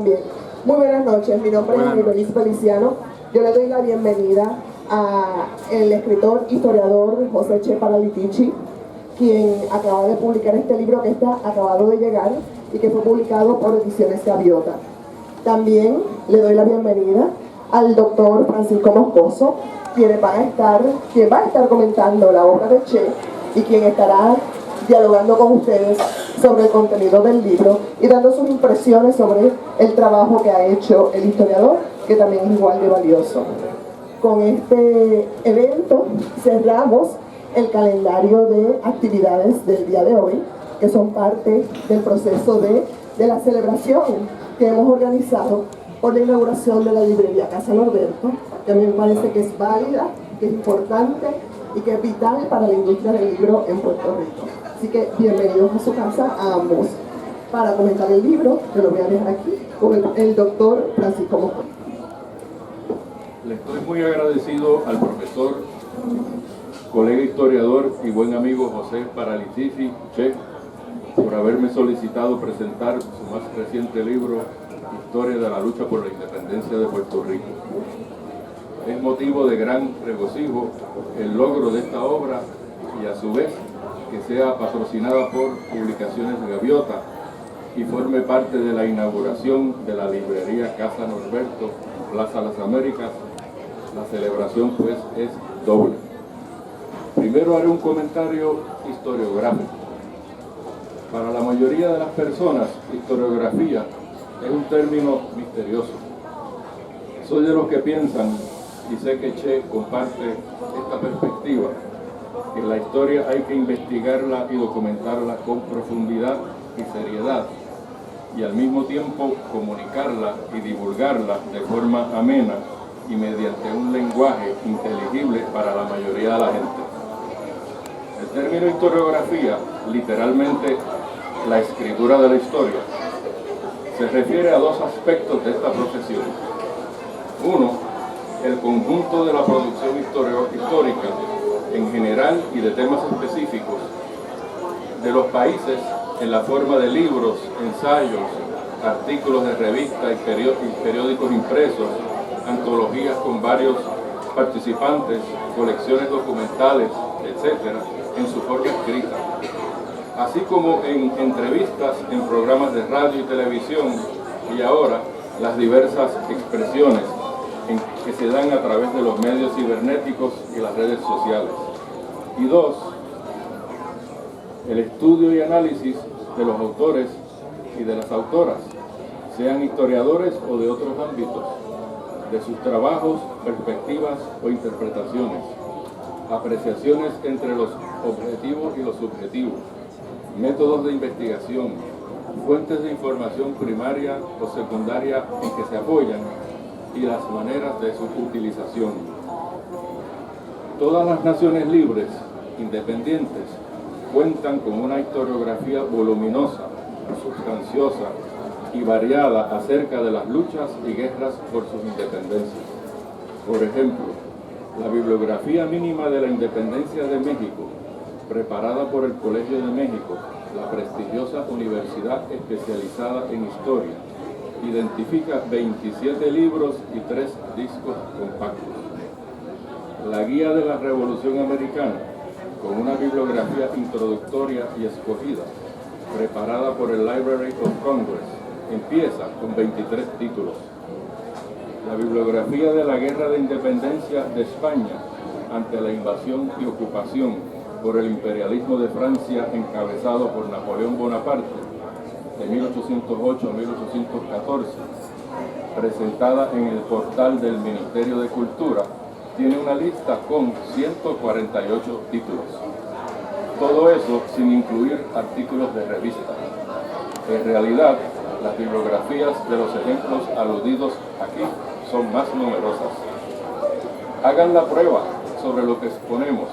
Bien. Muy buenas noches, mi nombre es Aníbal Feliciano. Yo le doy la bienvenida al escritor, historiador José Che Paralitici, quien acaba de publicar este libro que está acabado de llegar y que fue publicado por Ediciones Gaviota. También le doy la bienvenida al doctor Francisco Moscoso, quien va a estar comentando la obra de Che y quien estará dialogando con ustedes sobre el contenido del libro y dando sus impresiones sobre el trabajo que ha hecho el historiador, que también es igual de valioso. Con este evento cerramos el calendario de actividades del día de hoy, que son parte del proceso de la celebración que hemos organizado por la inauguración de la librería Casa Norberto, que a mí me parece que es válida, que es importante y que es vital para la industria del libro en Puerto Rico. Así que bienvenidos a su casa a ambos para comentar el libro, que lo voy a dejar aquí con el doctor Francisco Moscoso. Le estoy muy agradecido al profesor, colega historiador y buen amigo José Paralitici Che por haberme solicitado presentar su más reciente libro, Historia de la lucha por la independencia de Puerto Rico. Es motivo de gran regocijo el logro de esta obra y a su vez que sea patrocinada por Publicaciones Gaviota y forme parte de la inauguración de la librería Casa Norberto, Plaza Las Américas. La celebración pues es doble. Primero haré un comentario historiográfico. Para la mayoría de las personas, historiografía es un término misterioso. Soy de los que piensan, y sé que Che comparte esta perspectiva, que la historia hay que investigarla y documentarla con profundidad y seriedad, y al mismo tiempo comunicarla y divulgarla de forma amena y mediante un lenguaje inteligible para la mayoría de la gente. El término historiografía, literalmente la escritura de la historia, se refiere a dos aspectos de esta profesión. Uno, el conjunto de la producción histórica en general y de temas específicos de los países en la forma de libros, ensayos, artículos de revistas y periódicos impresos, antologías con varios participantes, colecciones documentales, etc., en su forma escrita, así como en entrevistas en programas de radio y televisión, y ahora las diversas expresiones que se dan a través de los medios cibernéticos y las redes sociales. Y dos, el estudio y análisis de los autores y de las autoras, sean historiadores o de otros ámbitos, de sus trabajos, perspectivas o interpretaciones, apreciaciones entre los objetivos y los subjetivos, métodos de investigación, fuentes de información primaria o secundaria en que se apoyan y las maneras de su utilización. Todas las naciones libres, independientes, cuentan con una historiografía voluminosa, sustanciosa y variada acerca de las luchas y guerras por sus independencias. Por ejemplo, la bibliografía mínima de la independencia de México, preparada por el Colegio de México, la prestigiosa universidad especializada en historia, identifica 27 libros y 3 discos compactos. La Guía de la Revolución Americana, con una bibliografía introductoria y escogida, preparada por el Library of Congress, empieza con 23 títulos. La bibliografía de la Guerra de Independencia de España ante la invasión y ocupación por el imperialismo de Francia encabezado por Napoleón Bonaparte, de 1808 a 1814, presentada en el portal del Ministerio de Cultura, tiene una lista con 148 títulos. Todo eso sin incluir artículos de revista. En realidad, las bibliografías de los ejemplos aludidos aquí son más numerosas. Hagan la prueba sobre lo que exponemos,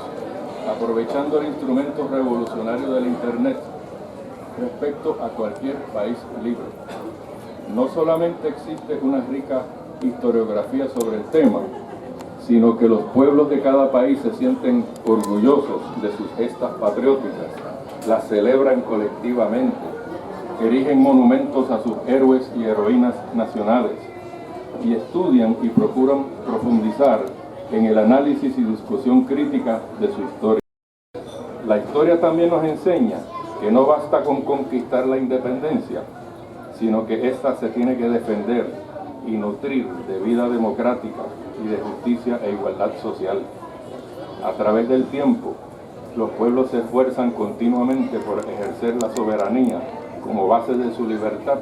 aprovechando el instrumento revolucionario del Internet respecto a cualquier país libre. No solamente existe una rica historiografía sobre el tema, sino que los pueblos de cada país se sienten orgullosos de sus gestas patrióticas, las celebran colectivamente, erigen monumentos a sus héroes y heroínas nacionales y estudian y procuran profundizar en el análisis y discusión crítica de su historia. La historia también nos enseña que no basta con conquistar la independencia, sino que ésta se tiene que defender y nutrir de vida democrática y de justicia e igualdad social. A través del tiempo, los pueblos se esfuerzan continuamente por ejercer la soberanía como base de su libertad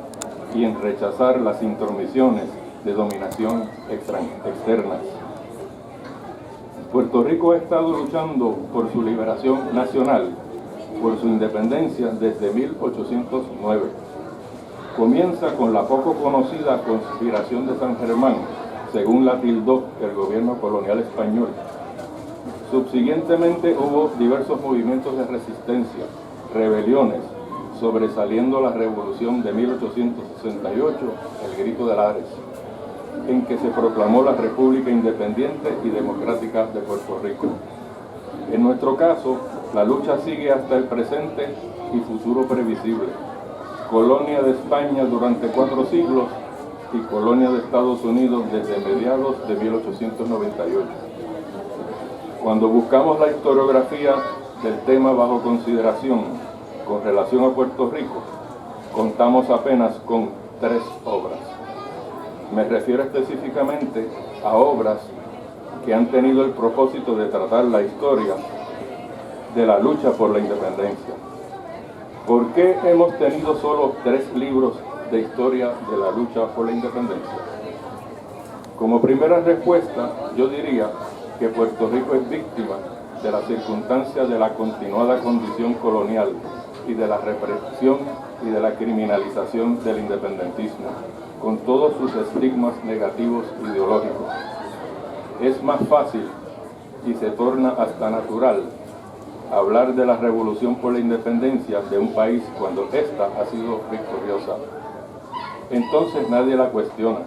y en rechazar las intromisiones de dominación externas. Puerto Rico ha estado luchando por su liberación nacional, por su independencia desde 1809. Comienza con la poco conocida conspiración de San Germán, según la tildó el gobierno colonial español. Subsiguientemente hubo diversos movimientos de resistencia, rebeliones, sobresaliendo la revolución de 1868, el Grito de Lares, en que se proclamó la República Independiente y Democrática de Puerto Rico. En nuestro caso, la lucha sigue hasta el presente y futuro previsible. Colonia de España durante 4 siglos y colonia de Estados Unidos desde mediados de 1898. Cuando buscamos la historiografía del tema bajo consideración con relación a Puerto Rico, contamos apenas con 3 obras. Me refiero específicamente a obras que han tenido el propósito de tratar la historia de la lucha por la independencia. ¿Por qué hemos tenido solo 3 libros de historia de la lucha por la independencia? Como primera respuesta, yo diría que Puerto Rico es víctima de la circunstancia de la continuada condición colonial y de la represión y de la criminalización del independentismo, con todos sus estigmas negativos ideológicos. Es más fácil y se torna hasta natural hablar de la revolución por la independencia de un país cuando ésta ha sido victoriosa. Entonces nadie la cuestiona,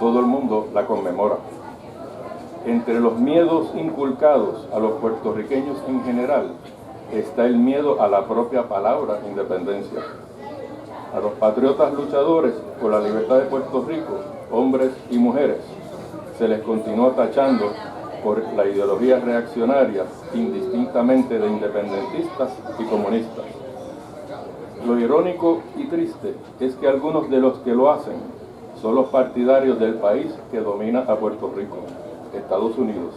todo el mundo la conmemora. Entre los miedos inculcados a los puertorriqueños en general está el miedo a la propia palabra independencia. A los patriotas luchadores por la libertad de Puerto Rico, hombres y mujeres, se les continúa tachando por la ideología reaccionaria, indistintamente de independentistas y comunistas. Lo irónico y triste es que algunos de los que lo hacen son los partidarios del país que domina a Puerto Rico, Estados Unidos,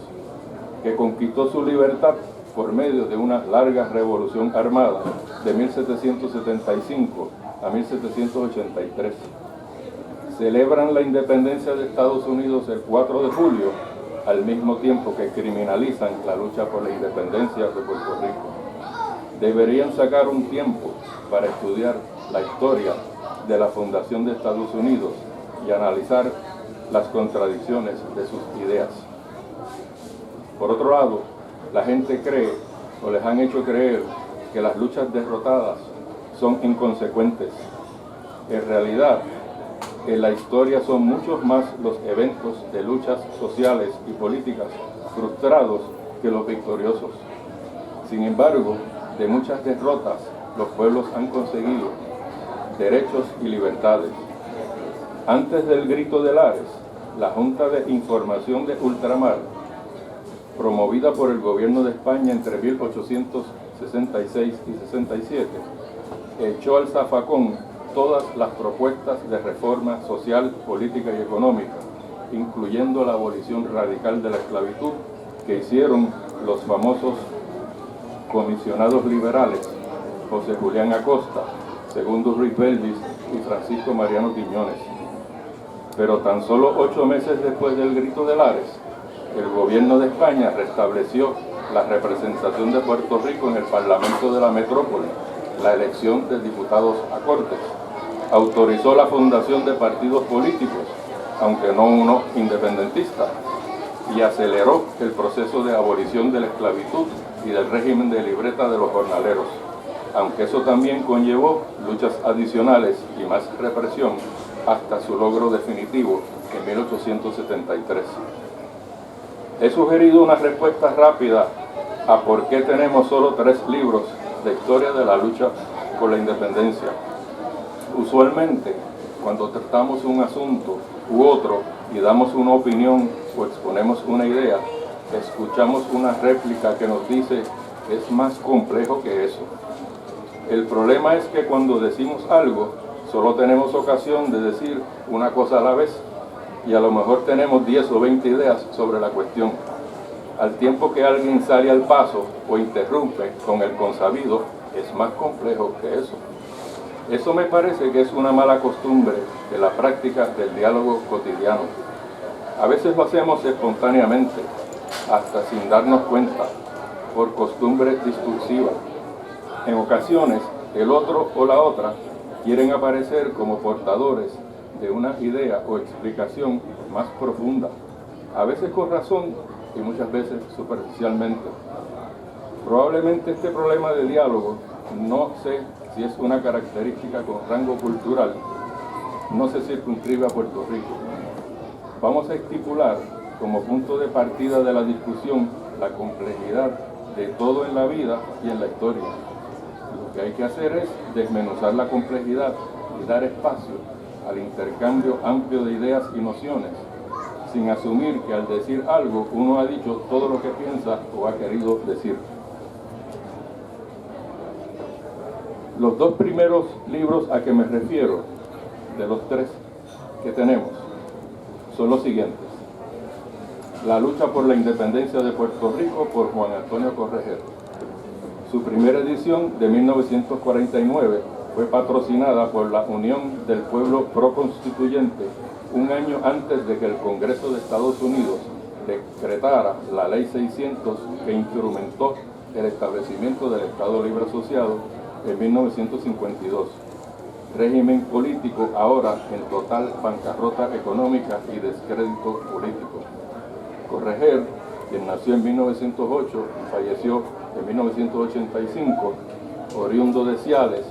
que conquistó su libertad por medio de una larga revolución armada de 1775 a 1783. Celebran la independencia de Estados Unidos el 4 de julio, al mismo tiempo que criminalizan la lucha por la independencia de Puerto Rico. Deberían sacar un tiempo para estudiar la historia de la fundación de Estados Unidos y analizar las contradicciones de sus ideas. Por otro lado, la gente cree o les han hecho creer que las luchas derrotadas son inconsecuentes. En realidad, en la historia son muchos más los eventos de luchas sociales y políticas frustrados que los victoriosos. Sin embargo, de muchas derrotas, los pueblos han conseguido derechos y libertades. Antes del Grito de Lares, la Junta de Información de Ultramar, promovida por el gobierno de España entre 1866 y 67, echó al zafacón todas las propuestas de reforma social, política y económica, incluyendo la abolición radical de la esclavitud que hicieron los famosos comisionados liberales José Julián Acosta, Segundo Ruiz Belvis y Francisco Mariano Quiñones. Pero tan solo 8 meses después del Grito de Lares, el gobierno de España restableció la representación de Puerto Rico en el Parlamento de la Metrópoli, la elección de diputados a Cortes, autorizó la fundación de partidos políticos, aunque no uno independentista, y aceleró el proceso de abolición de la esclavitud y del régimen de libreta de los jornaleros, aunque eso también conllevó luchas adicionales y más represión hasta su logro definitivo en 1873. He sugerido una respuesta rápida a por qué tenemos solo 3 libros de historia de la lucha por la independencia. Usualmente, cuando tratamos un asunto u otro y damos una opinión o exponemos una idea, escuchamos una réplica que nos dice es más complejo que eso. El problema es que cuando decimos algo, solo tenemos ocasión de decir una cosa a la vez y a lo mejor tenemos 10 o 20 ideas sobre la cuestión. Al tiempo que alguien sale al paso o interrumpe con el consabido, es más complejo que eso. Eso me parece que es una mala costumbre de la práctica del diálogo cotidiano. A veces lo hacemos espontáneamente, hasta sin darnos cuenta, por costumbre discursiva. En ocasiones, el otro o la otra quieren aparecer como portadores de una idea o explicación más profunda, a veces con razón y muchas veces superficialmente. Probablemente este problema de diálogo, no sé si es una característica con rango cultural, no se circunscribe a Puerto Rico. Vamos a estipular como punto de partida de la discusión la complejidad de todo en la vida y en la historia. Lo que hay que hacer es desmenuzar la complejidad y dar espacio al intercambio amplio de ideas y nociones, sin asumir que al decir algo uno ha dicho todo lo que piensa o ha querido decir. Los dos primeros libros a que me refiero, de los 3 que tenemos, son los siguientes. La lucha por la independencia de Puerto Rico, por Juan Antonio Correger. Su primera edición, de 1949, fue patrocinada por la Unión del Pueblo Proconstituyente un año antes de que el Congreso de Estados Unidos decretara la Ley 600 que instrumentó el establecimiento del Estado Libre Asociado en 1952, régimen político ahora en total bancarrota económica y descrédito político. Correger, quien nació en 1908 y falleció en 1985, oriundo de Ciales,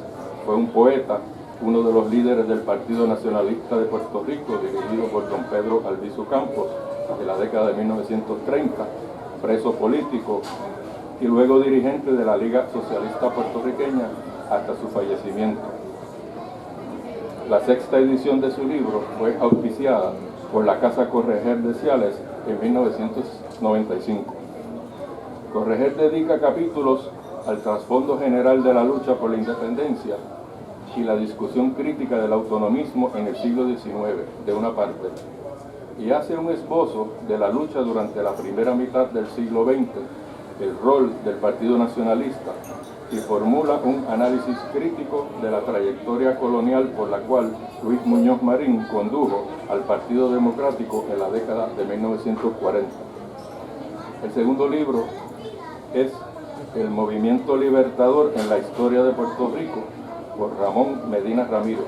fue un poeta, uno de los líderes del Partido Nacionalista de Puerto Rico, dirigido por don Pedro Albizu Campos, de la década de 1930, preso político y luego dirigente de la Liga Socialista Puertorriqueña hasta su fallecimiento. La 6ª edición de su libro fue auspiciada por la Casa Correger de Ciales en 1995. Correger dedica capítulos al trasfondo general de la lucha por la independencia y la discusión crítica del autonomismo en el siglo XIX, de una parte, y hace un esbozo de la lucha durante la primera mitad del siglo XX, el rol del Partido Nacionalista, y formula un análisis crítico de la trayectoria colonial por la cual Luis Muñoz Marín condujo al Partido Democrático en la década de 1940. El segundo libro es El Movimiento Libertador en la Historia de Puerto Rico, por Ramón Medina Ramírez.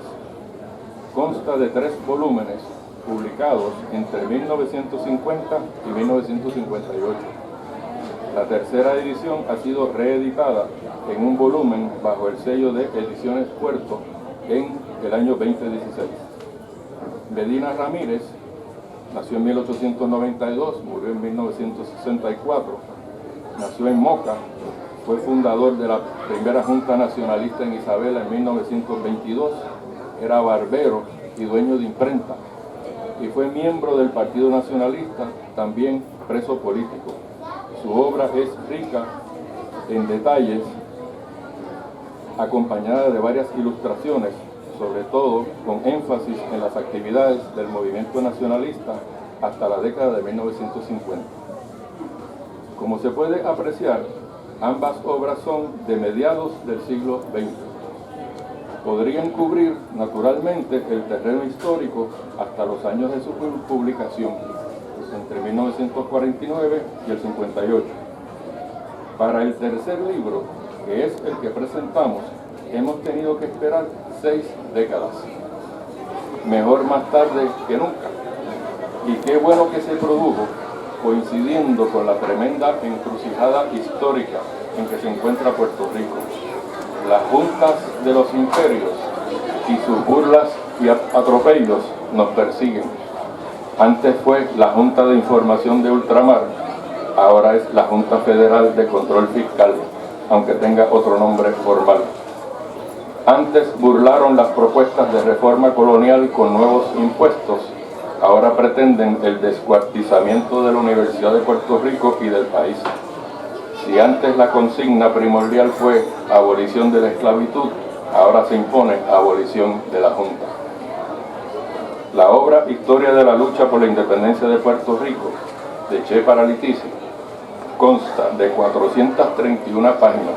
Consta de 3 volúmenes publicados entre 1950 y 1958. La tercera edición ha sido reeditada en un volumen bajo el sello de Ediciones Puerto en el año 2016. Medina Ramírez nació en 1892, murió en 1964, nació en Moca, fue fundador de la primera Junta Nacionalista en Isabela en 1922, era barbero y dueño de imprenta, y fue miembro del Partido Nacionalista, también preso político. Su obra es rica en detalles, acompañada de varias ilustraciones, sobre todo con énfasis en las actividades del movimiento nacionalista hasta la década de 1950. Como se puede apreciar, ambas obras son de mediados del siglo XX. Podrían cubrir naturalmente el terreno histórico hasta los años de su publicación, entre 1949 y el 58. Para el tercer libro, que es el que presentamos, hemos tenido que esperar 6 décadas. Mejor más tarde que nunca. Y qué bueno que se produjo, coincidiendo con la tremenda encrucijada histórica en que se encuentra Puerto Rico. Las juntas de los imperios y sus burlas y atropellos nos persiguen. Antes fue la Junta de Información de Ultramar, ahora es la Junta Federal de Control Fiscal, aunque tenga otro nombre formal. Antes burlaron las propuestas de reforma colonial con nuevos impuestos. Ahora pretenden el descuartizamiento de la Universidad de Puerto Rico y del país. Si antes la consigna primordial fue abolición de la esclavitud, ahora se impone abolición de la Junta. La obra Historia de la lucha por la independencia de Puerto Rico, de Che Paralitici, consta de 431 páginas.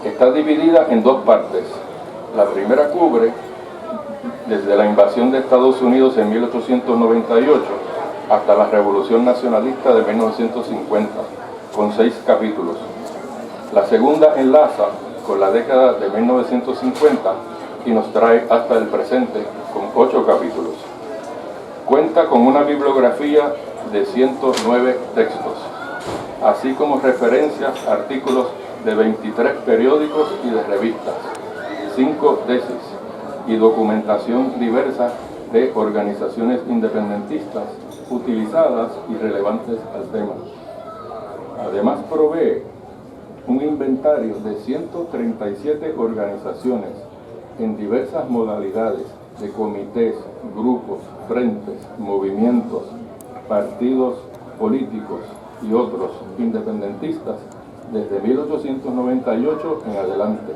Está dividida en dos partes. La primera cubre desde la invasión de Estados Unidos en 1898 hasta la Revolución Nacionalista de 1950, con 6 capítulos. La segunda enlaza con la década de 1950 y nos trae hasta el presente con 8 capítulos. Cuenta con una bibliografía de 109 textos, así como referencias a artículos de 23 periódicos y de revistas, 5 tesis y documentación diversa de organizaciones independentistas utilizadas y relevantes al tema. Además provee un inventario de 137 organizaciones en diversas modalidades de comités, grupos, frentes, movimientos, partidos políticos y otros independentistas desde 1898 en adelante,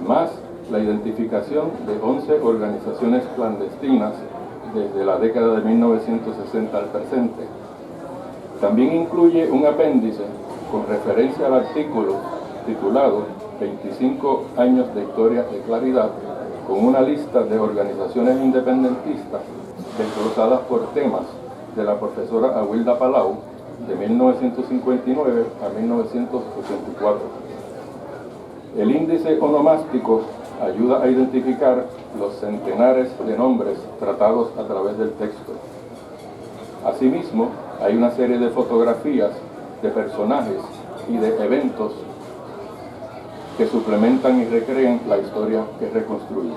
más la identificación de 11 organizaciones clandestinas desde la década de 1960 al presente. También incluye un apéndice con referencia al artículo titulado 25 años de historia de claridad, con una lista de organizaciones independentistas desglosadas por temas de la profesora Awilda Palau de 1959 a 1984. El índice onomástico ayuda a identificar los centenares de nombres tratados a través del texto. Asimismo, hay una serie de fotografías de personajes y de eventos que suplementan y recrean la historia que reconstruye.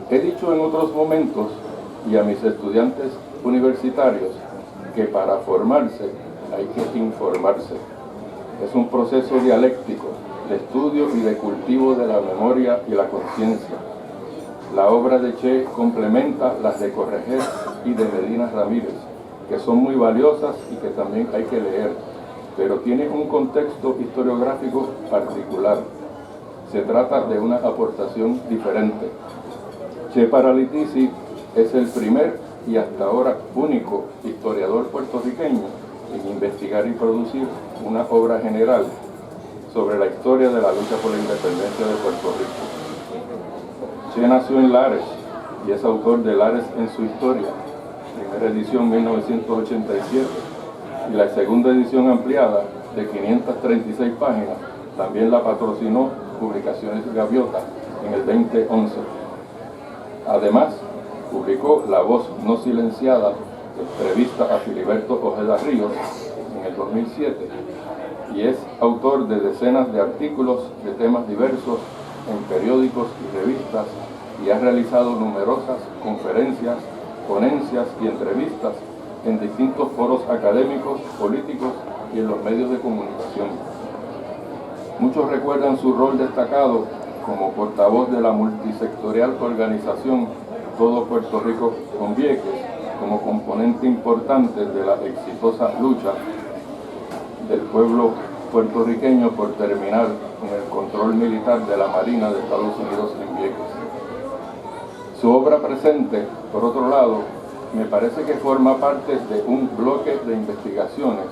He dicho en otros momentos y a mis estudiantes universitarios que para formarse hay que informarse. Es un proceso dialéctico de estudio y de cultivo de la memoria y la conciencia. La obra de Che complementa las de Correger y de Medina Ramírez, que son muy valiosas y que también hay que leer, pero tiene un contexto historiográfico particular. Se trata de una aportación diferente. Che Paralitici es el primer y hasta ahora único historiador puertorriqueño en investigar y producir una obra general sobre la historia de la lucha por la independencia de Puerto Rico. Che nació en Lares y es autor de Lares en su historia, primera edición 1987, y la segunda edición ampliada de 536 páginas, también la patrocinó Publicaciones Gaviota en el 2011. Además, publicó La voz no silenciada, entrevista a Filiberto Ojeda Ríos en el 2007, y es autor de decenas de artículos de temas diversos en periódicos y revistas, y ha realizado numerosas conferencias, ponencias y entrevistas en distintos foros académicos, políticos y en los medios de comunicación. Muchos recuerdan su rol destacado como portavoz de la multisectorial organización Todo Puerto Rico con Vieques, como componente importante de la exitosa lucha del pueblo puertorriqueño por terminar con el control militar de la Marina de Estados Unidos en Vieques. Su obra presente, por otro lado, me parece que forma parte de un bloque de investigaciones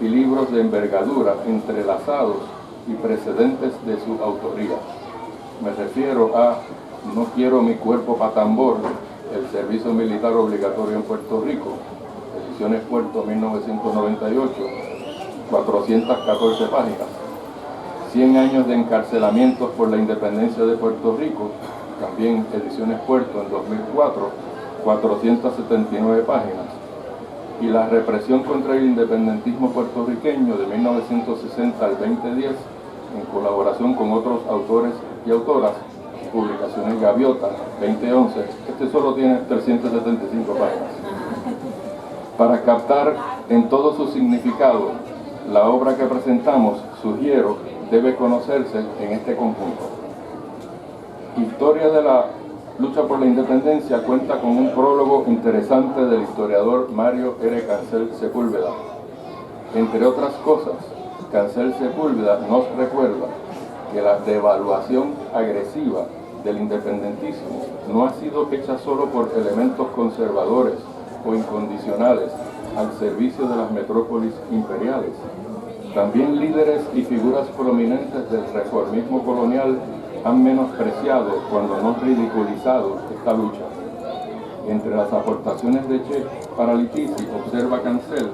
y libros de envergadura entrelazados y precedentes de su autoría. Me refiero a No quiero mi cuerpo pa' tambor, el servicio militar obligatorio en Puerto Rico, ediciones Puerto 1998, 414 páginas. 100 años de encarcelamientos por la independencia de Puerto Rico, también ediciones Puerto en 2004, 479 páginas. Y la represión contra el independentismo puertorriqueño de 1960 al 2010, en colaboración con otros autores y autoras, Publicaciones Gaviota 2011, este solo tiene 375 páginas. Para captar en todo su significado la obra que presentamos, sugiero, debe conocerse en este conjunto. Historia de la lucha por la independencia cuenta con un prólogo interesante del historiador Mario R. Cancel Sepúlveda. Entre otras cosas, Cancel Sepúlveda nos recuerda que la devaluación agresiva del independentismo no ha sido hecha solo por elementos conservadores o incondicionales al servicio de las metrópolis imperiales. También líderes y figuras prominentes del reformismo colonial han menospreciado, cuando no ridiculizado, esta lucha. Entre las aportaciones de Che para Litizi, observa Cancel,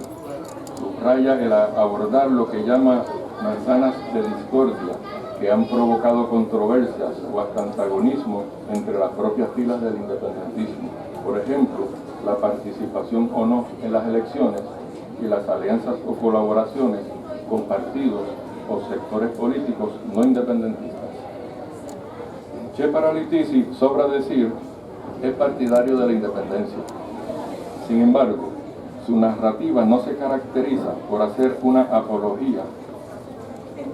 subraya el abordar lo que llama manzanas de discordia que han provocado controversias o hasta antagonismo entre las propias filas del independentismo. Por ejemplo, la participación o no en las elecciones y las alianzas o colaboraciones con partidos o sectores políticos no independentistas. Che para Litizi, sobra decir, es partidario de la independencia. Sin embargo, su narrativa no se caracteriza por hacer una apología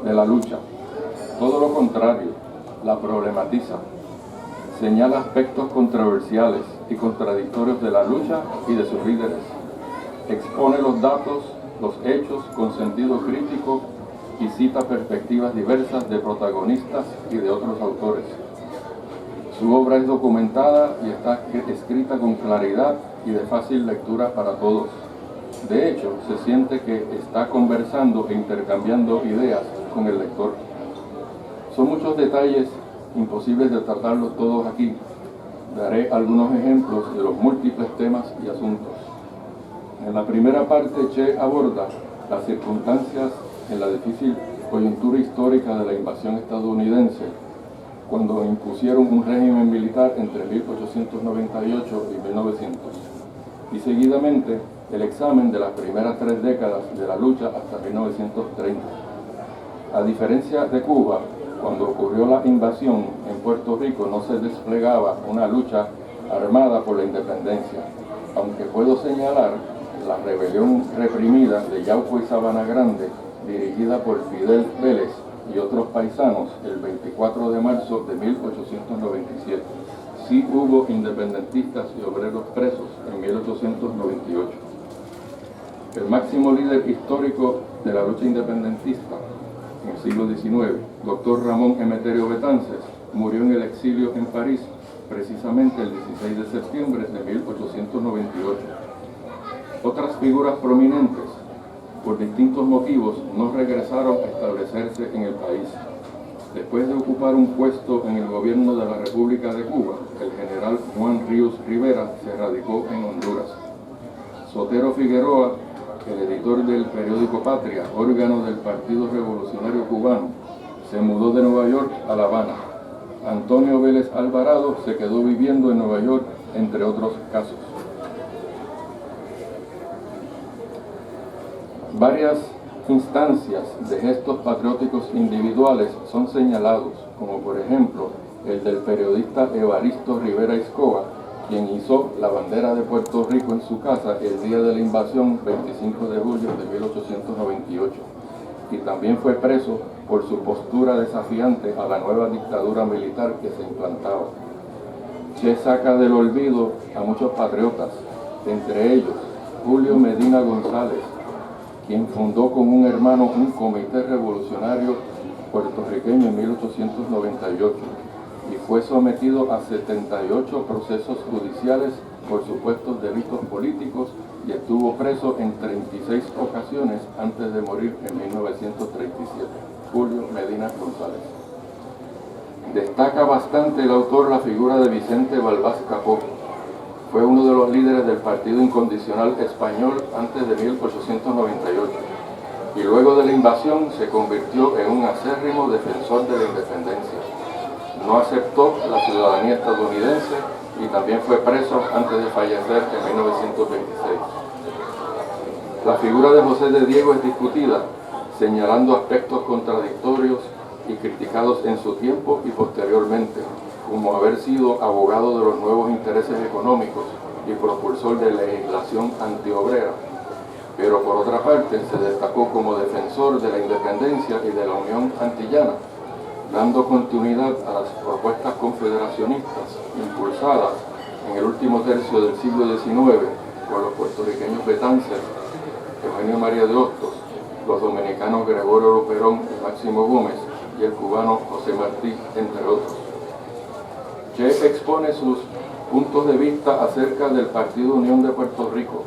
de la lucha. Todo lo contrario, la problematiza. Señala aspectos controversiales y contradictorios de la lucha y de sus líderes. Expone los datos, los hechos con sentido crítico y cita perspectivas diversas de protagonistas y de otros autores. Su obra es documentada y está escrita con claridad y de fácil lectura para todos. De hecho, se siente que está conversando e intercambiando ideas con el lector. Son muchos detalles imposibles de tratarlos todos aquí. Daré algunos ejemplos de los múltiples temas y asuntos. En la primera parte, Che aborda las circunstancias en la difícil coyuntura histórica de la invasión estadounidense, cuando impusieron un régimen militar entre 1898 y 1900, y seguidamente el examen de las primeras 3 décadas de la lucha hasta 1930. A diferencia de Cuba, cuando ocurrió la invasión en Puerto Rico no se desplegaba una lucha armada por la independencia, aunque puedo señalar la rebelión reprimida de Yauco y Sabana Grande, dirigida por Fidel Vélez y otros paisanos el 24 de marzo de 1897. Sí hubo independentistas y obreros presos en 1898. El máximo líder histórico de la lucha independentista en el siglo XIX, doctor Ramón Emeterio Betances, murió en el exilio en París, precisamente el 16 de septiembre de 1898. Otras figuras prominentes, por distintos motivos, no regresaron a establecerse en el país. Después de ocupar un puesto en el gobierno de la República de Cuba, el general Juan Ríos Rivera se radicó en Honduras. Sotero Figueroa, el editor del periódico Patria, órgano del Partido Revolucionario Cubano, se mudó de Nueva York a La Habana. Antonio Vélez Alvarado se quedó viviendo en Nueva York, entre otros casos. Varias instancias de gestos patrióticos individuales son señalados, como por ejemplo el del periodista Evaristo Rivera Escoba, quien izó la bandera de Puerto Rico en su casa el día de la invasión, 25 de julio de 1898, y también fue preso por su postura desafiante a la nueva dictadura militar que se implantaba. Che saca del olvido a muchos patriotas, entre ellos Julio Medina González, quien fundó con un hermano un comité revolucionario puertorriqueño en 1898 y fue sometido a 78 procesos judiciales por supuestos delitos políticos y estuvo preso en 36 ocasiones antes de morir en 1937. Julio Medina González. Destaca bastante el autor la figura de Vicente Balbás Capó. Fue uno de los líderes del Partido Incondicional Español antes de 1898 y luego de la invasión se convirtió en un acérrimo defensor de la independencia. No aceptó la ciudadanía estadounidense y también fue preso antes de fallecer en 1926. La figura de José de Diego es discutida, señalando aspectos contradictorios y criticados en su tiempo y posteriormente, como haber sido abogado de los nuevos intereses económicos y propulsor de legislación antiobrera, pero por otra parte se destacó como defensor de la independencia y de la Unión Antillana, dando continuidad a las propuestas confederacionistas impulsadas en el último tercio del siglo XIX por los puertorriqueños Betances, Eugenio María de Hostos, los dominicanos Gregorio Luperón y Máximo Gómez y el cubano José Martí, entre otros. Che expone sus puntos de vista acerca del Partido Unión de Puerto Rico,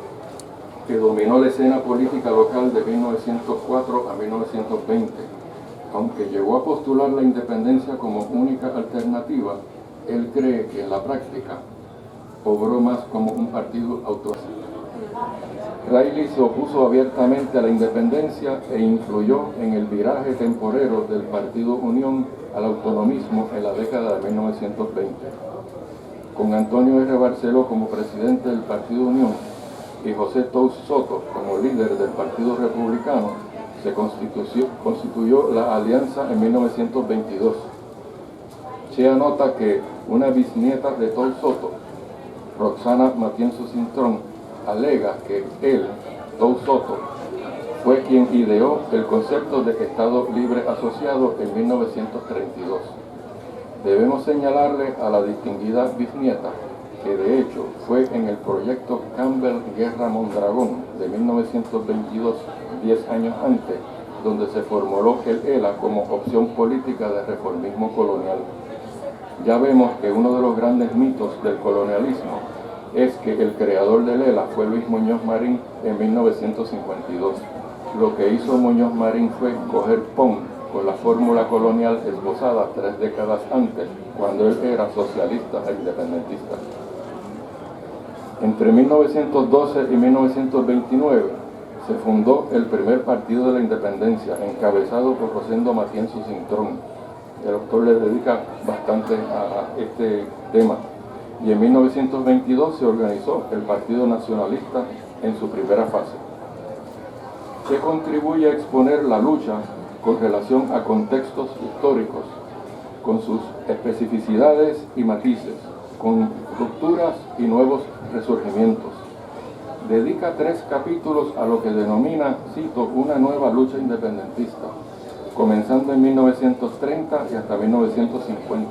que dominó la escena política local de 1904 a 1920. Aunque llegó a postular la independencia como única alternativa, él cree que en la práctica obró más como un partido autónomo. Reilly se opuso abiertamente a la independencia e influyó en el viraje temporero del Partido Unión al autonomismo en la década de 1920. Con Antonio R. Barceló como presidente del Partido Unión y José Tous Soto como líder del Partido Republicano, se constituyó la alianza en 1922. Che anota que una bisnieta de Tous Soto, Roxana Matienzo Cintrón, alega que él, Tous Soto, fue quien ideó el concepto de Estado Libre Asociado en 1932. Debemos señalarle a la distinguida bisnieta que de hecho fue en el proyecto Campbell Guerra Mondragón de 1922, 10 años antes, donde se formuló el ELA como opción política de reformismo colonial. Ya vemos que uno de los grandes mitos del colonialismo es que el creador del ELA fue Luis Muñoz Marín en 1952. Lo que hizo Muñoz Marín fue coger PON con la fórmula colonial esbozada 3 décadas antes, cuando él era socialista e independentista. Entre 1912 y 1929 se fundó el primer partido de la independencia, encabezado por Rosendo Matienzo Cintrón. El autor le dedica bastante a este tema. Y en 1922 se organizó el Partido Nacionalista en su primera fase. Se contribuye a exponer la lucha con relación a contextos históricos, con sus especificidades y matices, con rupturas y nuevos resurgimientos. Dedica 3 capítulos a lo que denomina, cito, una nueva lucha independentista, comenzando en 1930 y hasta 1950.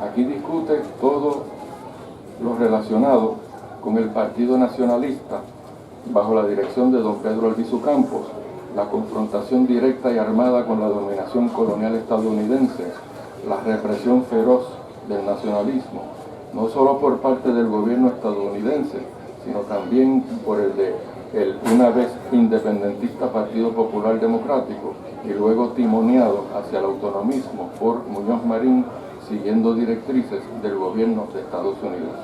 Aquí discute todo lo relacionado con el Partido Nacionalista bajo la dirección de don Pedro Albizu Campos, la confrontación directa y armada con la dominación colonial estadounidense, la represión feroz del nacionalismo, no solo por parte del gobierno estadounidense, sino también por el una vez independentista Partido Popular Democrático y luego timoneado hacia el autonomismo por Muñoz Marín, siguiendo directrices del gobierno de Estados Unidos.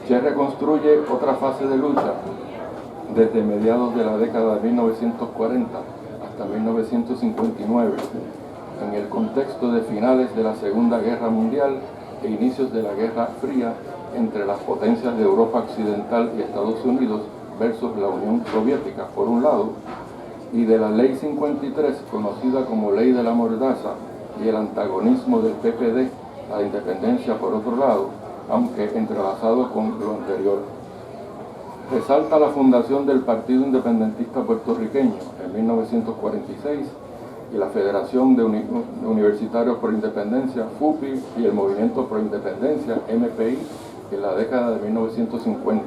Che reconstruye otra fase de lucha desde mediados de la década de 1940 hasta 1959, en el contexto de finales de la Segunda Guerra Mundial e inicios de la Guerra Fría entre las potencias de Europa Occidental y Estados Unidos versus la Unión Soviética, por un lado, y de la Ley 53, conocida como Ley de la Mordaza, y el antagonismo del PPD a la independencia, por otro lado, aunque entrelazado con lo anterior. Resalta la fundación del Partido Independentista Puertorriqueño en 1946 y la Federación de Universitarios por Independencia, FUPI, y el Movimiento Pro Independencia, MPI, en la década de 1950.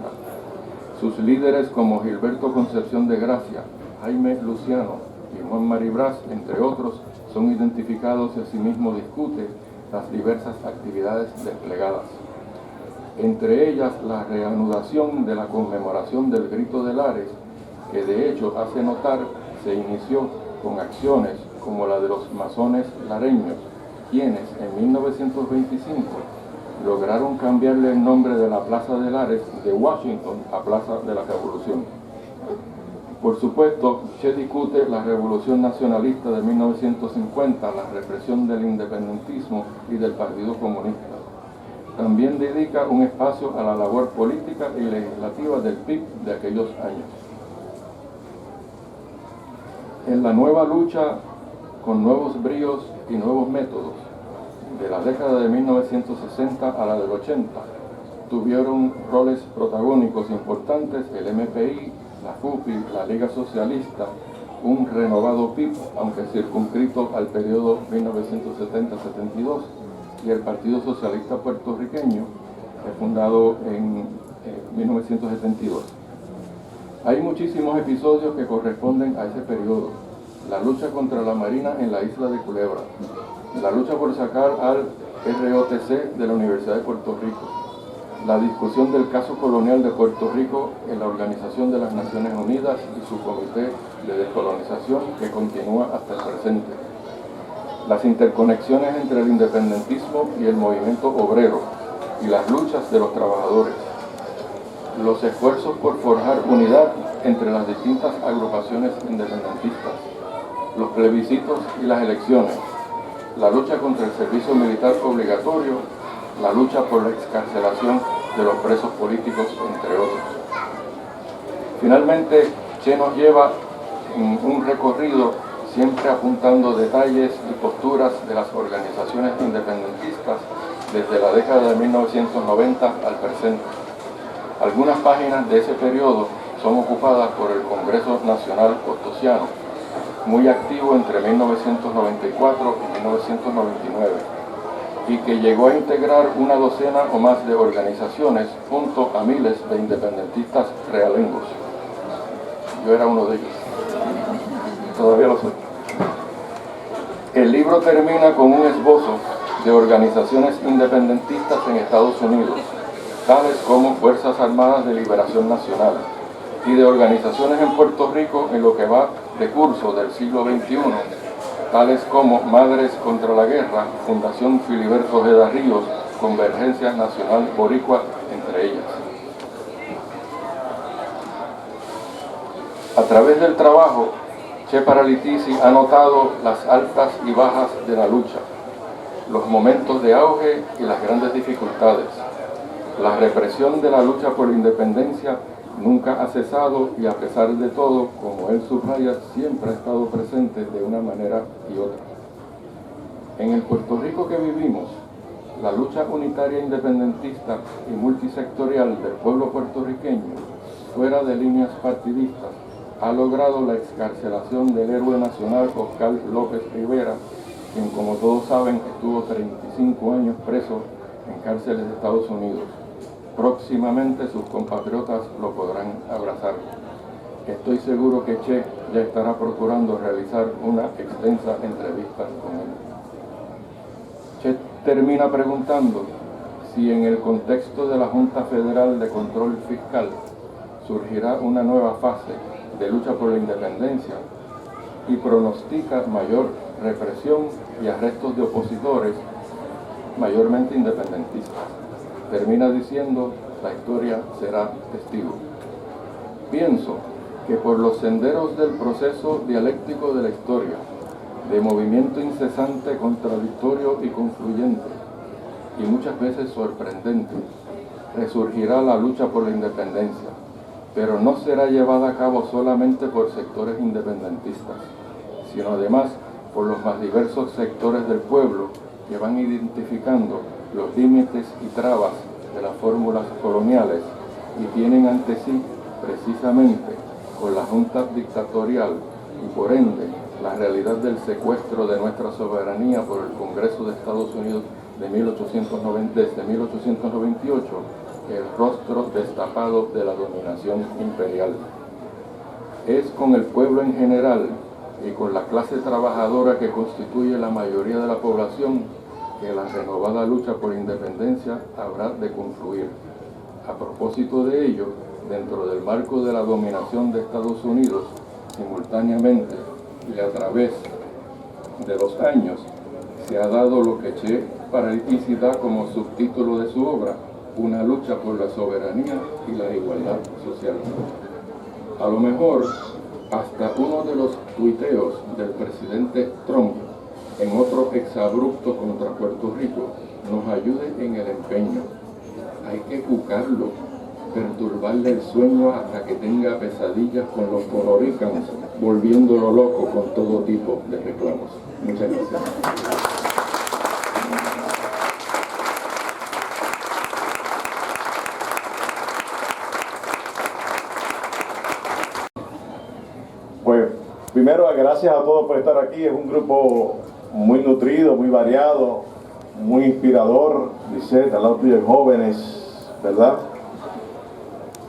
Sus líderes como Gilberto Concepción de Gracia, Jaime Luciano y Juan Maribraz, entre otros, son identificados y asimismo discute las diversas actividades desplegadas. Entre ellas, la reanudación de la conmemoración del Grito de Lares, que de hecho hace notar se inició con acciones como la de los masones lareños, quienes en 1925 lograron cambiarle el nombre de la Plaza de Lares de Washington a Plaza de la Revolución. Por supuesto, Che discute la Revolución Nacionalista de 1950, la represión del independentismo y del Partido Comunista. También dedica un espacio a la labor política y legislativa del PIB de aquellos años. En la nueva lucha con nuevos bríos y nuevos métodos, de la década de 1960 a la del 80, tuvieron roles protagónicos importantes el MPI, la FUPI, la Liga Socialista un renovado PIB, aunque circunscrito al periodo 1970-72, y el Partido Socialista Puertorriqueño, fundado en 1972. Hay muchísimos episodios que corresponden a ese periodo. La lucha contra la Marina en la isla de Culebra, la lucha por sacar al ROTC de la Universidad de Puerto Rico, la discusión del caso colonial de Puerto Rico en la Organización de las Naciones Unidas y su Comité de Descolonización, que continúa hasta el presente, las interconexiones entre el independentismo y el movimiento obrero y las luchas de los trabajadores, los esfuerzos por forjar unidad entre las distintas agrupaciones independentistas, los plebiscitos y las elecciones, la lucha contra el servicio militar obligatorio, la lucha por la excarcelación de los presos políticos, entre otros. Finalmente, Che nos lleva un recorrido siempre apuntando detalles y posturas de las organizaciones independentistas desde la década de 1990 al presente. Algunas páginas de ese periodo son ocupadas por el Congreso Nacional Ostosiano, muy activo entre 1994 y 1999, y que llegó a integrar una docena o más de organizaciones junto a miles de independentistas realengos. Yo era uno de ellos. Todavía lo soy. El libro termina con un esbozo de organizaciones independentistas en Estados Unidos, tales como Fuerzas Armadas de Liberación Nacional, y de organizaciones en Puerto Rico en lo que va de curso del siglo XXI, tales como Madres contra la Guerra, Fundación Filiberto Ojeda Ríos, Convergencia Nacional Boricua, entre ellas. A través del trabajo, Che Paralitisi ha notado las altas y bajas de la lucha, los momentos de auge y las grandes dificultades. La represión de la lucha por la independencia nunca ha cesado y, a pesar de todo, como él subraya, siempre ha estado presente de una manera y otra. En el Puerto Rico que vivimos, la lucha unitaria independentista y multisectorial del pueblo puertorriqueño, fuera de líneas partidistas, ha logrado la excarcelación del héroe nacional Oscar López Rivera, quien, como todos saben, estuvo 35 años preso en cárceles de Estados Unidos. Próximamente sus compatriotas lo podrán abrazar. Estoy seguro que Che ya estará procurando realizar una extensa entrevista con él. Che termina preguntando si en el contexto de la Junta Federal de Control Fiscal surgirá una nueva fase de lucha por la independencia, y pronostica mayor represión y arrestos de opositores, mayormente independentistas. Termina diciendo: la historia será testigo. Pienso que por los senderos del proceso dialéctico de la historia, de movimiento incesante, contradictorio y confluyente, y muchas veces sorprendente, resurgirá la lucha por la independencia, pero no será llevada a cabo solamente por sectores independentistas, sino además por los más diversos sectores del pueblo que van identificando los límites y trabas de las fórmulas coloniales y tienen ante sí, precisamente, con la junta dictatorial y por ende la realidad del secuestro de nuestra soberanía por el Congreso de Estados Unidos desde 1898, el rostro destapado de la dominación imperial. Es con el pueblo en general y con la clase trabajadora que constituye la mayoría de la población que la renovada lucha por independencia habrá de confluir. A propósito de ello, dentro del marco de la dominación de Estados Unidos, simultáneamente y a través de los años, se ha dado lo que Che Paralitisi da como subtítulo de su obra: una lucha por la soberanía y la igualdad social. A lo mejor, hasta uno de los tuiteos del presidente Trump en otro exabrupto contra Puerto Rico nos ayude en el empeño. Hay que cucarlo, perturbarle el sueño hasta que tenga pesadillas con los puertorricanos, volviéndolo loco con todo tipo de reclamos. Muchas gracias. Pues, primero Primero, gracias a todos por estar aquí. Es un grupo muy nutrido, muy variado, muy inspirador. Lisette, al lado tuyo, jóvenes, ¿verdad?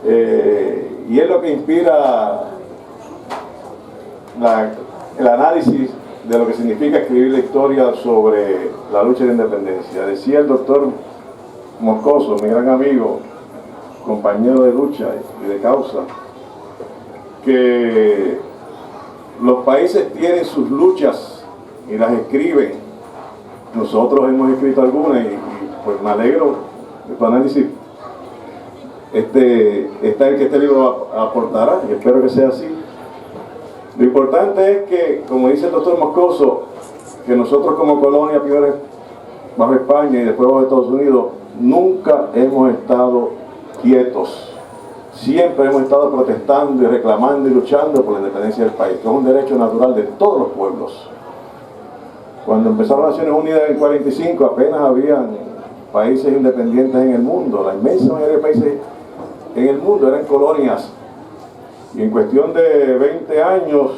Y es lo que inspira el análisis de lo que significa escribir la historia sobre la lucha de independencia. Decía el doctor Moscoso, mi gran amigo, compañero de lucha y de causa, que los países tienen sus luchas y las escriben. Nosotros hemos escrito algunas y pues me alegro de tu análisis. Está el que este libro aportará y espero que sea así. Lo importante es que, como dice el doctor Moscoso, que nosotros como colonia primero bajo España y después bajo Estados Unidos nunca hemos estado quietos. Siempre hemos estado protestando y reclamando y luchando por la independencia del país, que es un derecho natural de todos los pueblos. Cuando empezaron las Naciones Unidas en el 45 apenas habían países independientes en el mundo. La inmensa mayoría de países en el mundo eran colonias. Y en cuestión de 20 años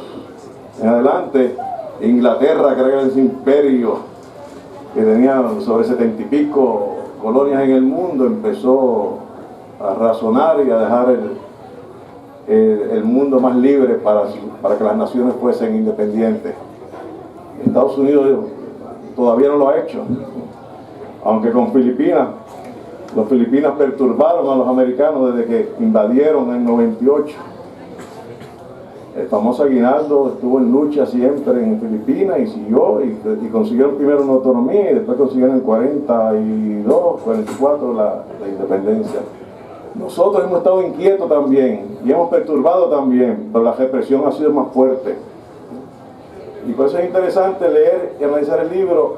en adelante, Inglaterra, que era ese imperio que tenía sobre 70 y pico colonias en el mundo, empezó a razonar y a dejar el mundo más libre para que las naciones fuesen independientes. Estados Unidos todavía no lo ha hecho, aunque con Filipinas, los Filipinas perturbaron a los americanos desde que invadieron en el 98. El famoso Aguinaldo estuvo en lucha siempre en Filipinas y siguió y consiguieron primero una autonomía y después consiguieron en 42, 44 la independencia. Nosotros hemos estado inquietos también y hemos perturbado también, pero la represión ha sido más fuerte. Y por eso es interesante leer y analizar el libro,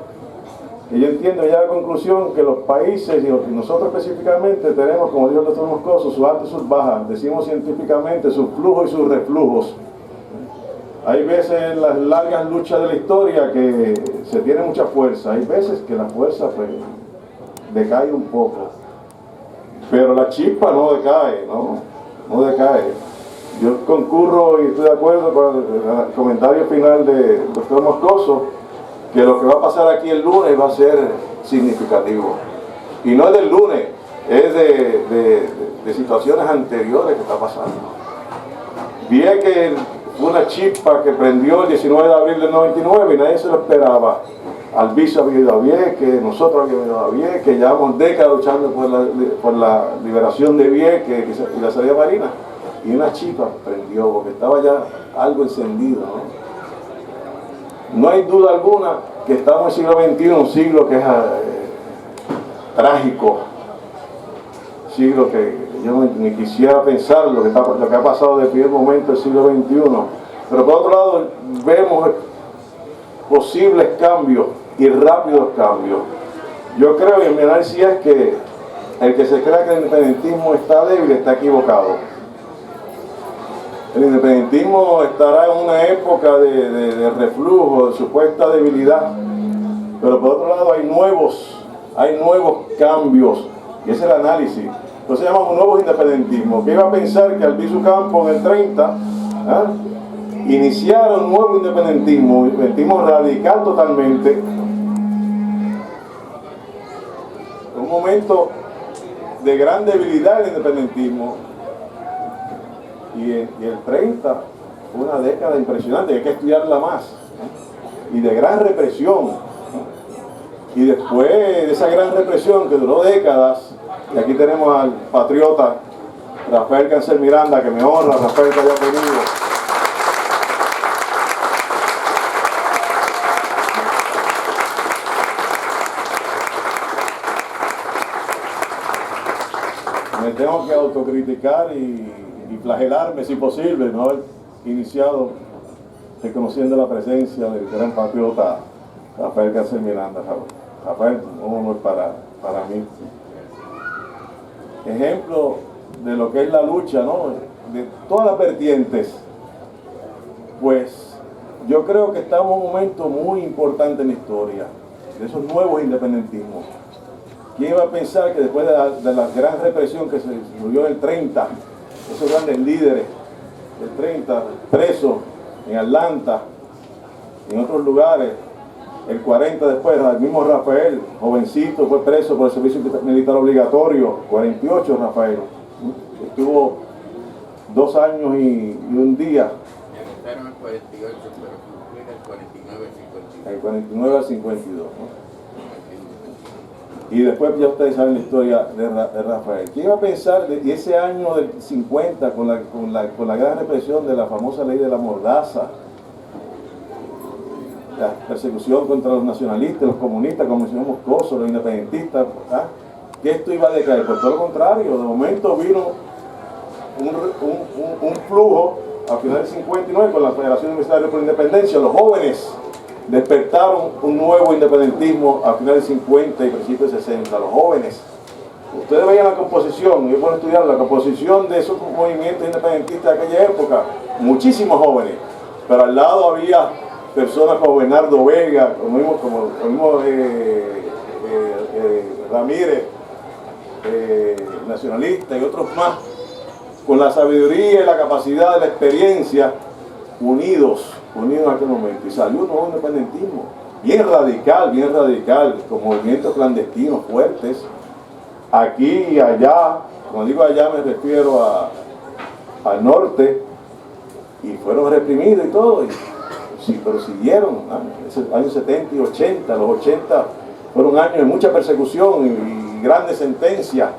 que yo entiendo ya la conclusión que los países y nosotros específicamente tenemos, como dijo el doctor Moscoso, sus altas y sus bajas, decimos científicamente sus flujos y sus reflujos. Hay veces en las largas luchas de la historia que se tiene mucha fuerza, hay veces que la fuerza pues, decae un poco, pero la chispa no decae, no decae. Yo concurro y estoy de acuerdo con el comentario final del doctor Moscoso, que lo que va a pasar aquí el lunes va a ser significativo. Y no es del lunes, es de situaciones anteriores que está pasando. Vi que fue una chispa que prendió el 19 de abril del 99 y nadie se lo esperaba. Albizu había ido a Vieques, nosotros habíamos ido a Vieques, llevamos décadas luchando por la liberación de Vieques y la salida marina. Y una chispa prendió porque estaba ya algo encendido, No hay duda alguna que estamos en el siglo XXI, un siglo que es trágico, siglo que yo ni quisiera pensar lo que ha pasado desde el primer momento del siglo XXI. Pero por otro lado vemos posibles cambios y rápidos cambios. Yo creo, y en mi análisis es que el que se crea que el independentismo está débil está equivocado. El independentismo estará en una época de reflujo, de supuesta debilidad, pero por otro lado hay nuevos cambios, y ese es el análisis. Entonces llamamos nuevos independentismos. ¿Qué iba a pensar que Albizu Campos en el 30 iniciaron un nuevo independentismo radical totalmente, un momento de gran debilidad del independentismo? Y el 30 fue una década impresionante, hay que estudiarla más, y de gran represión. Y después de esa gran represión que duró décadas, y aquí tenemos al patriota Rafael Cancel Miranda, que me honra, Rafael, que haya venido. Me tengo que autocriticar y flagelarme si posible, no haber iniciado reconociendo la presencia del gran patriota Rafael Cancel Miranda. Rafael, un honor para mí. Ejemplo de lo que es la lucha, de todas las vertientes. Pues yo creo que estamos en un momento muy importante en la historia, de esos nuevos independentismos. ¿Quién iba a pensar que después de la gran represión que se surgió en el 30, esos grandes líderes del 30 presos en Atlanta, en otros lugares. El 40 después, el mismo Rafael, jovencito, fue preso por el servicio militar obligatorio. 48 Rafael. Estuvo 2 años y un día. Empezaron el 48, pero cumplí del 49 al 52. El 49 al 52. ¿No? Y después ya ustedes saben la historia de Rafael. ¿Qué iba a pensar de ese año del 50 con la gran represión de la famosa ley de la mordaza? La persecución contra los nacionalistas, los comunistas, como el señor Moscoso, los independentistas, ¿ah? Que esto iba a decaer. Por todo lo contrario, de momento vino un flujo a finales del 59 con la Federación Universitaria por la Independencia. Los jóvenes despertaron un nuevo independentismo a finales del 50 y principios del 60. Los jóvenes. Ustedes veían la composición, yo puedo estudiar la composición de esos movimientos independentistas de aquella época. Muchísimos jóvenes, pero al lado había personas como Bernardo Vega, como Ramírez, nacionalista, y otros más, con la sabiduría y la capacidad de la experiencia, unidos en aquel momento. Y salió un nuevo independentismo, bien radical, con movimientos clandestinos fuertes, aquí y allá. Cuando digo allá me refiero al norte, y fueron reprimidos y todo. Sí, pero siguieron, ¿no? Años 70 y 80, los 80 fueron años de mucha persecución y grandes sentencias.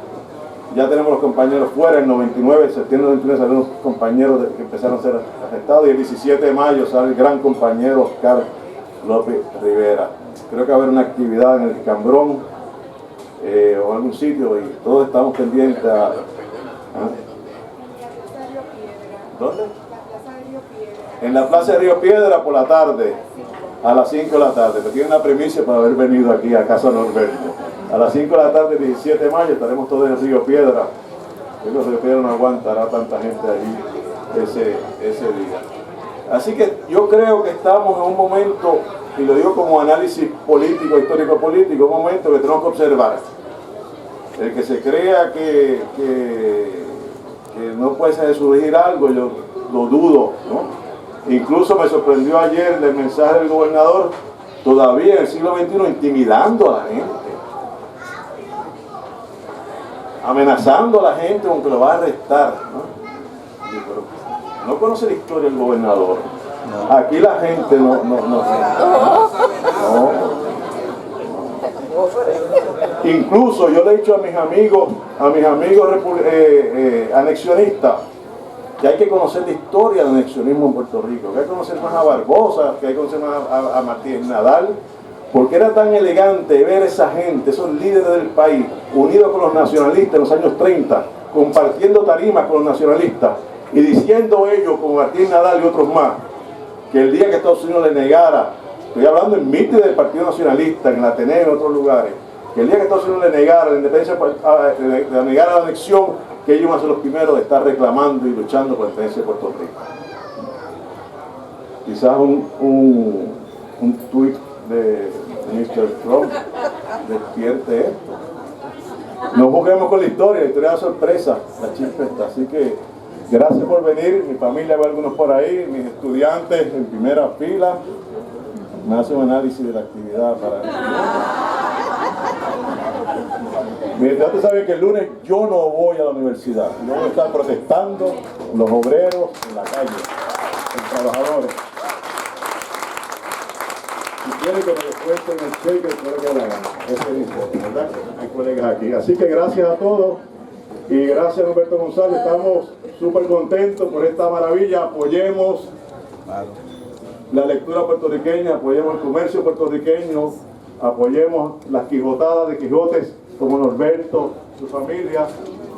Ya tenemos los compañeros fuera, en 99, septiembre del 99 salieron los compañeros que empezaron a ser arrestados, y el 17 de mayo sale el gran compañero Oscar López Rivera. Creo que va a haber una actividad en el Cambrón o algún sitio, y todos estamos pendientes a... ¿Ah? ¿Dónde? En la Plaza de Río Piedra por la tarde, a las 5 de la tarde. Me tienen una premisa para haber venido aquí a Casa Norberto. A las 5 de la tarde, 17 de mayo, estaremos todos en Río Piedra. Creo que Río Piedra no aguantará tanta gente allí ese día. Así que yo creo que estamos en un momento, y lo digo como análisis político, histórico-político, un momento que tenemos que observar. El que se crea que no puede surgir algo, yo lo dudo, ¿no? Incluso me sorprendió ayer el mensaje del gobernador, todavía en el siglo XXI, intimidando a la gente, amenazando a la gente con que lo va a arrestar, ¿no? Pero no conoce la historia del gobernador. Aquí la gente no. Incluso yo le he dicho a mis amigos anexionistas, que hay que conocer la historia del anexionismo en Puerto Rico, que hay que conocer más a Barbosa, que hay que conocer más a Martínez Nadal, porque era tan elegante ver esa gente, esos líderes del país, unidos con los nacionalistas en los años 30, compartiendo tarimas con los nacionalistas, y diciendo ellos, como Martínez Nadal y otros más, que el día que Estados Unidos le negara, estoy hablando en mítines del Partido Nacionalista, en el Ateneo y en otros lugares, que el día que Estados Unidos le negara la independencia, le negara la anexión, que ellos van a ser los primeros de estar reclamando y luchando por la independencia de Puerto Rico. Quizás un tuit de Mr. Trump despierte esto. No juguemos con la historia es una sorpresa, la chispeta. Así que gracias por venir. Mi familia ve algunos por ahí, mis estudiantes en primera fila. Me hacen un análisis de la actividad para... Mis estudiantes saben que el lunes yo no voy a la universidad. Yo voy a estar protestando, los obreros en la calle, los trabajadores. Si quieren que me descuenten el cheque, espero que lo hagan. Ese dice, ¿verdad? Hay colegas aquí. Así que gracias a todos y gracias a Humberto González. Estamos súper contentos por esta maravilla. Apoyemos la lectura puertorriqueña, apoyemos el comercio puertorriqueño, apoyemos las quijotadas de Quijotes como Norberto, su familia.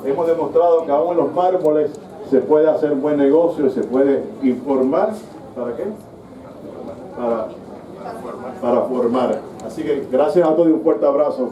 Hemos demostrado que aún en los mármoles se puede hacer buen negocio, se puede informar. ¿Para qué? Para formar. Así que gracias a todos y un fuerte abrazo.